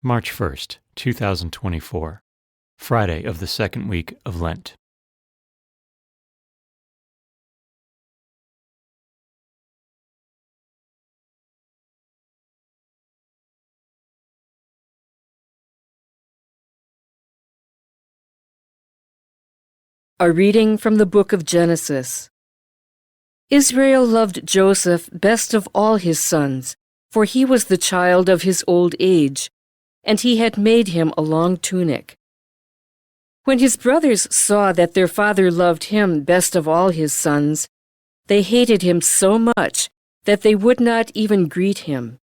March 1st, 2024, Friday of the second week of Lent. A reading from the book of Genesis. Israel loved Joseph best of all his sons, for he was the child of his old age, and he had made him a long tunic. When his brothers saw that their father loved him best of all his sons, they hated him so much that they would not even greet him.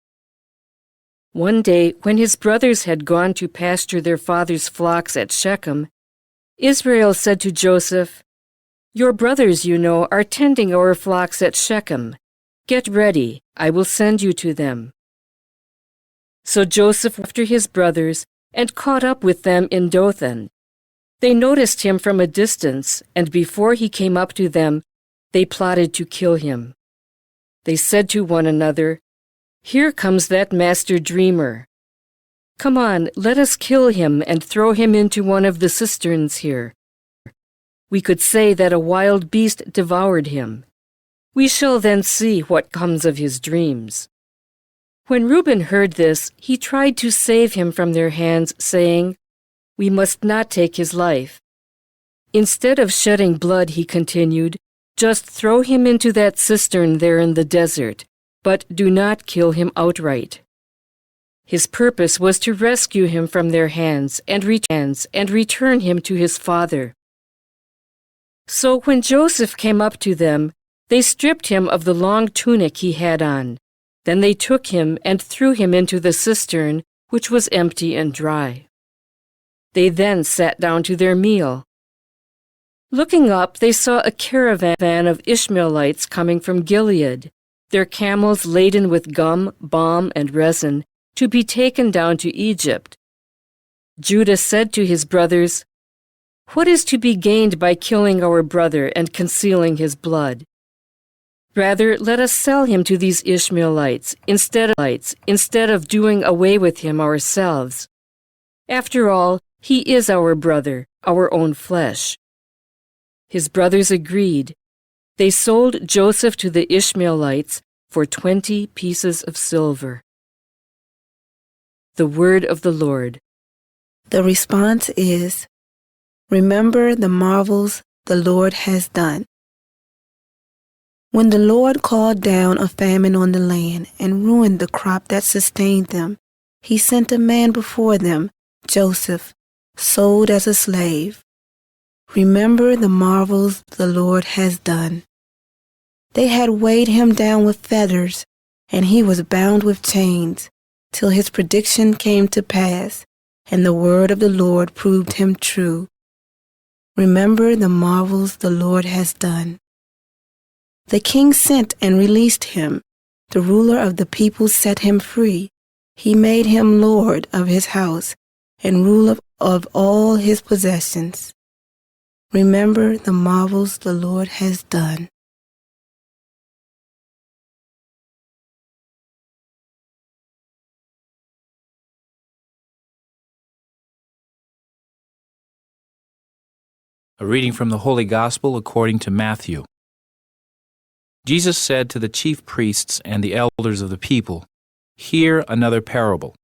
One day, when his brothers had gone to pasture their father's flocks at Shechem, Israel said to Joseph, "Your brothers, you know, are tending our flocks at Shechem. Get ready, I will send you to them." So Joseph went after his brothers and caught up with them in Dothan. They noticed him from a distance, and before he came up to them, they plotted to kill him. They said to one another, "Here comes that master dreamer. Come on, let us kill him and throw him into one of the cisterns here. We could say that a wild beast devoured him. We shall then see what comes of his dreams." When Reuben heard this, he tried to save him from their hands, saying, "We must not take his life." Instead of shedding blood, he continued, "Just throw him into that cistern there in the desert, but do not kill him outright." His purpose was to rescue him from their hands and return him to his father. So when Joseph came up to them, they stripped him of the long tunic he had on. Then they took him and threw him into the cistern, which was empty and dry. They then sat down to their meal. Looking up, they saw a caravan of Ishmaelites coming from Gilead, their camels laden with gum, balm, and resin, to be taken down to Egypt. Judah said to his brothers, "What is to be gained by killing our brother and concealing his blood? Rather, let us sell him to these Ishmaelites instead of doing away with him ourselves. After all, he is our brother, our own flesh." His brothers agreed. They sold Joseph to the Ishmaelites for 20 pieces of silver. The word of the Lord. The response is, "Remember the marvels the Lord has done." When the Lord called down a famine on the land and ruined the crop that sustained them, he sent a man before them, Joseph, sold as a slave. Remember the marvels the Lord has done. They had weighed him down with feathers, and he was bound with chains, till his prediction came to pass, and the word of the Lord proved him true. Remember the marvels the Lord has done. The king sent and released him. The ruler of the people set him free. He made him lord of his house and ruler of all his possessions. Remember the marvels the Lord has done. A reading from the Holy Gospel according to Matthew. Jesus said to the chief priests and the elders of the people, "Hear another parable.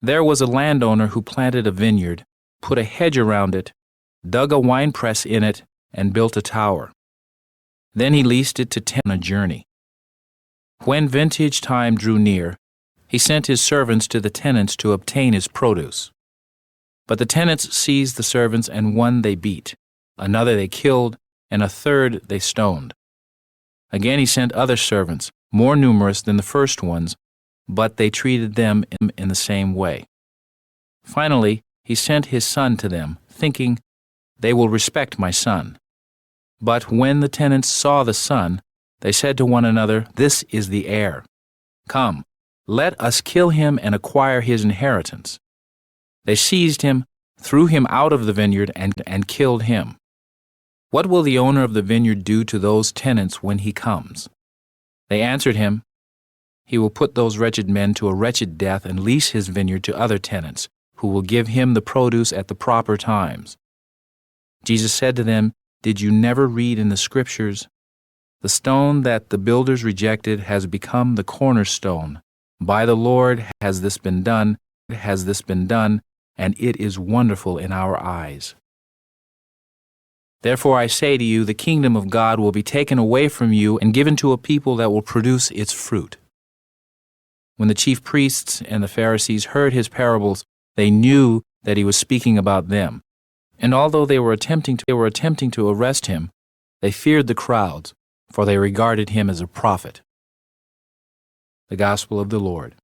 There was a landowner who planted a vineyard, put a hedge around it, dug a winepress in it, and built a tower. Then he leased it to tenants on a journey. When vintage time drew near, he sent his servants to the tenants to obtain his produce. But the tenants seized the servants, and one they beat, another they killed, and a third they stoned. Again he sent other servants, more numerous than the first ones, but they treated them in the same way. Finally, he sent his son to them, thinking, 'They will respect my son.' But when the tenants saw the son, they said to one another, 'This is the heir. Come, let us kill him and acquire his inheritance.' They seized him, threw him out of the vineyard, and killed him. What will the owner of the vineyard do to those tenants when he comes?" They answered him, He will put those wretched men to a wretched death and lease his vineyard to other tenants, who will give him the produce at the proper times. Jesus said to them, "Did you never read in the Scriptures, 'The stone that the builders rejected has become the cornerstone. By the Lord has this been done, and it is wonderful in our eyes.' Therefore I say to you, the kingdom of God will be taken away from you and given to a people that will produce its fruit." When the chief priests and the Pharisees heard his parables, they knew that he was speaking about them. And although they were attempting to arrest him, they feared the crowds, for they regarded him as a prophet. The Gospel of the Lord.